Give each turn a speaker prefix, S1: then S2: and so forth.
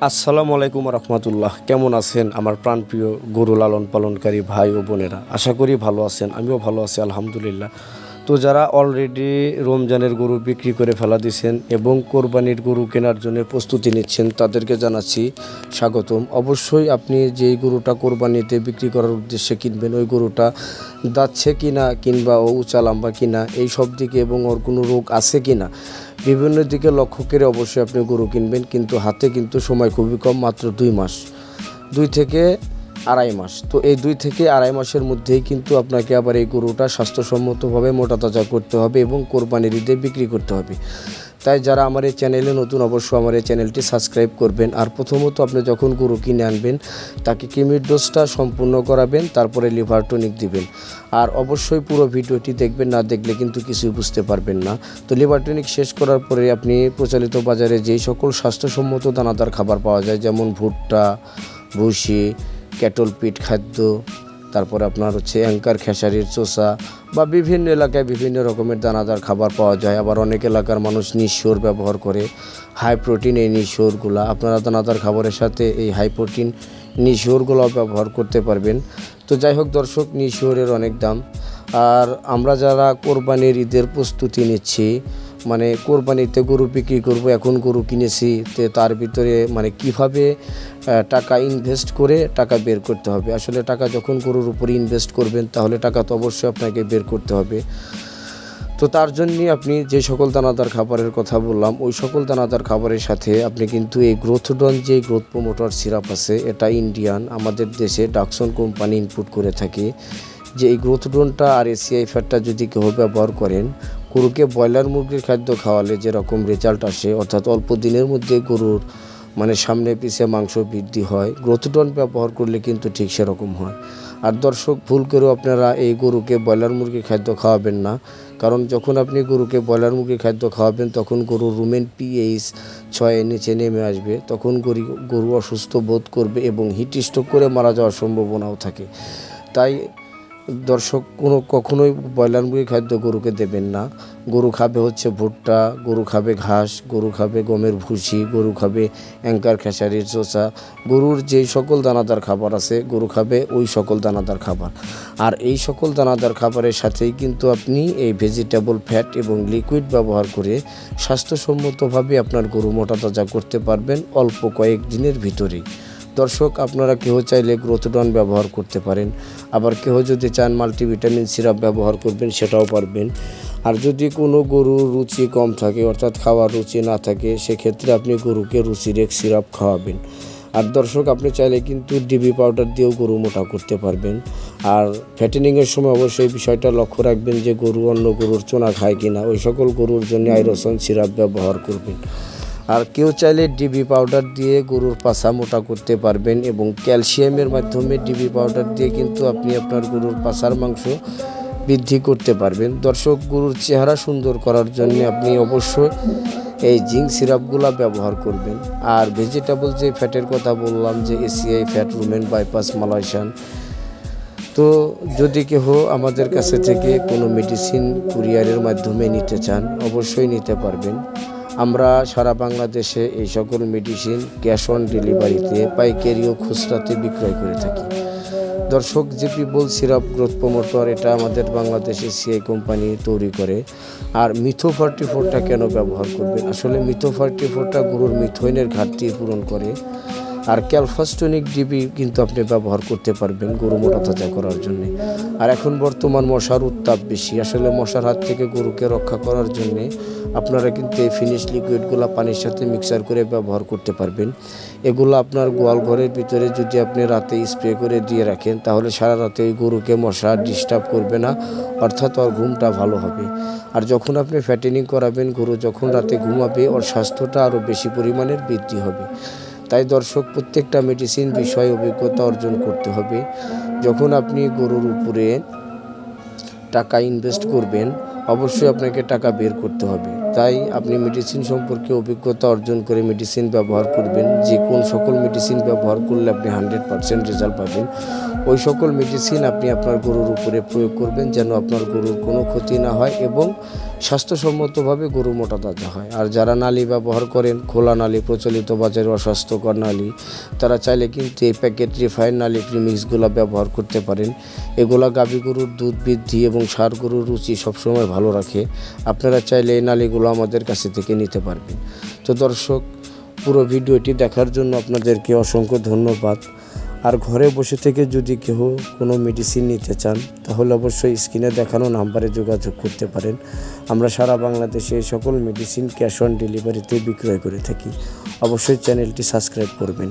S1: আসসালামু আলাইকুম রহমতুল্লাহ। কেমন আছেন আমার প্রাণপ্রিয় গরু লালন পালনকারী ভাই ও বোনেরা? আশা করি ভালো আছেন, আমিও ভালো আছি আলহামদুলিল্লাহ। তো যারা অলরেডি রমজানের গরু বিক্রি করে ফেলা দিয়েছেন এবং কোরবানির গরু কেনার জন্য প্রস্তুতি নিচ্ছেন, তাদেরকে জানাচ্ছি স্বাগতম। অবশ্যই আপনি যেই গরুটা কোরবানিতে বিক্রি করার উদ্দেশ্যে কিনবেন, ওই গরুটা দাচ্ছে কিনা কিংবা ও উঁচা লম্বা কিনা, এই সব দিকে এবং ওর কোনো রোগ আছে কিনা বিভিন্ন দিকে লক্ষ্য করে অবশ্যই আপনি গরু কিনবেন। কিন্তু হাতে কিন্তু সময় খুবই কম, মাত্র 2 মাস, 2 থেকে আড়াই মাস। তো এই 2 থেকে আড়াই মাসের মধ্যেই কিন্তু আপনাকে আবার এই গরুটা স্বাস্থ্যসম্মতভাবে মোটা তাজা করতে হবে এবং কোরবানির ঈদে বিক্রি করতে হবে। তাই যারা আমার এই চ্যানেলে নতুন, অবশ্যই আমার এই চ্যানেলটি সাবস্ক্রাইব করবেন। আর প্রথমত আপনি যখন গরু কিনে আনবেন, তাকে কিমির ডোজটা সম্পূর্ণ করাবেন, তারপরে লিভার টনিক দিবেন। আর অবশ্যই পুরো ভিডিওটি দেখবেন, না দেখলে কিন্তু কিছুই বুঝতে পারবেন না। তো লিভার টনিক শেষ করার পরে আপনি প্রচলিত বাজারে যেই সকল স্বাস্থ্যসম্মত দানাদার খাবার পাওয়া যায়, যেমন ভুট্টা, ভুসি, ক্যাটল পিট খাদ্য, তারপরে আপনার অ্যাঙ্কার খেসারির চোষা বা বিভিন্ন এলাকায় বিভিন্ন রকমের দানাদার খাবার পাওয়া যায়। আবার অনেক এলাকার মানুষ নিঃস্বর ব্যবহার করে, হাই প্রোটিন এই নিঃস্বরগুলা আপনারা দানাদার খাবারের সাথে এই হাই প্রোটিন নিঃস্বরগুলো ব্যবহার করতে পারবেন। তো যাই হোক দর্শক, নিঃস্বরের অনেক দাম। আর আমরা যারা কোরবানির ঈদের প্রস্তুতি নিচ্ছি, মানে কোরবানিতে গরু বিক্রি করব, এখন গরু কিনেছি, তো তার ভিতরে কিভাবে টাকা ইনভেস্ট করে টাকা বের করতে হবে। আসলে টাকা যখন গরুর উপরে ইনভেস্ট করবেন, তাহলে টাকা তো অবশ্যই আপনাকে বের করতে হবে। তো তার জন্যই আপনি যে সকল দানাদার খাবারের কথা বললাম, ওই সকল দানাদার খাবারের সাথে আপনি কিন্তু এই গ্রোথডন, যে গ্রোথ প্রমোটর সিরাপ আছে, এটা ইন্ডিয়ান, আমাদের দেশে ডাকসন কোম্পানি ইনপুট করে থাকে। যে এই গ্রোথডনটা আর এসিআই ফ্যাটটা যদি কেউ ব্যবহার করেন, গরুকে ব্রয়লার মুরগির খাদ্য খাওয়ালে যেরকম রেজাল্ট আসে, অর্থাৎ অল্প দিনের মধ্যে গরুর সামনে পিছে মাংস বৃদ্ধি হয়, গ্রোথডন ব্যবহার করলে কিন্তু ঠিক সেরকম হয়। আর দর্শক, ভুল করেও আপনারা এই গরুকে ব্রয়লার মুরগির খাদ্য খাওয়াবেন না। কারণ যখন আপনি গরুকে ব্রয়লার মুরগির খাদ্য খাওয়াবেন, তখন গরুর রুমেন পিএইচ 6-এর নিচে নেমে আসবে, তখন গরু অসুস্থ বোধ করবে এবং হিট স্ট্রোক করে মারা যাওয়ার সম্ভাবনাও থাকে। তাই দর্শক, কখনোই ব্রয়লার মুরগির খাদ্য গরুকে দেবেন না। গরু খাবে ভুট্টা, গরু খাবে ঘাস, গরু খাবে গমের ভুসি, গরু খাবে অ্যাঙ্কার খেসারির চোষা। গরুর যেই সকল দানাদার খাবার আছে, গরু খাবে ওই সকল দানাদার খাবার। আর এই সকল দানাদার খাবারের সাথেই কিন্তু আপনি এই ভেজিটেবল ফ্যাট এবং লিকুইড ব্যবহার করে স্বাস্থ্যসম্মতভাবে আপনার গরু মোটা তাজা করতে পারবেন অল্প কয়েক দিনের ভিতরেই। দর্শক, আপনারা কেউ চাইলে গ্রোথডন ব্যবহার করতে পারেন, আবার কেউ যদি চান মাল্টিভিটামিন সিরাপ ব্যবহার করবেন, সেটাও পারবেন। আর যদি কোনো গরুর রুচি কম থাকে, অর্থাৎ খাওয়ার রুচি না থাকে, সেক্ষেত্রে আপনি গরুকে রুচিরেক সিরাপ খাওয়াবেন। আর দর্শক, আপনি চাইলে কিন্তু ডিবি পাউডার দিয়েও গরু মোটা করতে পারবেন। আর ফ্যাটেনিংয়ের সময় অবশ্যই বিষয়টা লক্ষ্য রাখবেন যে গরু অন্য গরুর চোনা খায় কিনা, ওই সকল গরুর জন্য আইরোসন সিরাপ ব্যবহার করবেন। আর কেউ চাইলে ডিবি পাউডার দিয়ে গরুর পাছা মোটা করতে পারবেন এবং ক্যালসিয়ামের মাধ্যমে ডিবি পাউডার দিয়ে কিন্তু আপনি আপনার গরুর পাছার মাংস বৃদ্ধি করতে পারবেন। দর্শক, গরুর চেহারা সুন্দর করার জন্য আপনি অবশ্যই এই জিঙ্ক সিরাপগুলো ব্যবহার করবেন। আর ভেজিটেবল যে ফ্যাটের কথা বললাম, যে ACI fat, rumen bypass, Malaysian, তো যদি কেহ আমাদের কাছে থেকে কোনো মেডিসিন কুরিয়ারের মাধ্যমে নিতে চান, অবশ্যই নিতে পারবেন। আমরা সারা বাংলাদেশে এই সকল মেডিসিন ক্যাশ অন ডেলিভারিতে, পাইকারি ও খুচরাতে বিক্রয় করে থাকি। দর্শক, জিপিবল সিরাপ গ্রোথ প্রমোটর, এটা আমাদের বাংলাদেশে সিআই কোম্পানি তৈরি করে। আর মিথো 44টা কেন ব্যবহার করবেন? আসলে মিথো 44টা গরুর মিথোইনের ঘাটতি পূরণ করে। আর ক্যালফাস্টনিক ডিবি কিন্তু আপনি ব্যবহার করতে পারবেন গরু মোটা তাজা করার জন্য। আর এখন বর্তমান মশার উত্তাপ বেশি, আসলে মশার হাত থেকে গরুকে রক্ষা করার জন্যে আপনারা কিন্তু এই ফিনিশ লিকুইডগুলো পানির সাথে মিক্সার করে ব্যবহার করতে পারবেন। এগুলো আপনার গোয়াল ঘরের ভিতরে যদি আপনি রাতে স্প্রে করে দিয়ে রাখেন, তাহলে সারা রাতে ওই গরুকে মশা ডিস্টার্ব করবে না, অর্থাৎ ওর ঘুমটা ভালো হবে। আর যখন আপনি ফ্যাটেনিং করাবেন, গরু যখন রাতে ঘুমাবে, ওর স্বাস্থ্যটা আরও বেশি পরিমাণের বৃদ্ধি হবে। তাই দর্শক, প্রত্যেকটা মেডিসিন বিষয়ে অভিজ্ঞতা অর্জন করতে হবে। যখন আপনি গরুর উপরে টাকা ইনভেস্ট করবেন, অবশ্যই আপনাকে টাকা বের করতে হবে। তাই আপনি মেডিসিন সম্পর্কে অভিজ্ঞতা অর্জন করে মেডিসিন ব্যবহার করবেন। যে কোন সকল মেডিসিন ব্যবহার করলে আপনি 100% রেজাল্ট পাবেন, ওই সকল মেডিসিন আপনি আপনার গরুর উপরে প্রয়োগ করবেন, যেন আপনার গরুর কোনো ক্ষতি না হয় এবং স্বাস্থ্যসম্মতভাবে গরু মোটা তাজা হয়। আর যারা নালি ব্যবহার করেন, খোলা নালি, প্রচলিত বাজারে অস্বাস্থ্যকর নালি, তারা চাইলে কিন্তু এই প্যাকেট রিফাইন নালি প্রিমিক্সগুলো ব্যবহার করতে পারেন। এগুলা গাভী গরুর দুধ বৃদ্ধি এবং ষাঁড় গরুর রুচি সবসময় ভালো রাখে। আপনারা চাইলে এই নালিগুলো আমাদের কাছে থেকে নিতে পারবেন। তো দর্শক, পুরো ভিডিওটি দেখার জন্য আপনাদেরকে অসংখ্য ধন্যবাদ। আর ঘরে বসে থেকে যদি কেউ কোনো মেডিসিন নিতে চান, তাহলে অবশ্যই স্ক্রিনে দেখানো নাম্বারে যোগাযোগ করতে পারেন। আমরা সারা বাংলাদেশে এই সকল মেডিসিন ক্যাশ অন ডেলিভারিতে বিক্রয় করে থাকি। অবশ্যই চ্যানেলটি সাবস্ক্রাইব করবেন।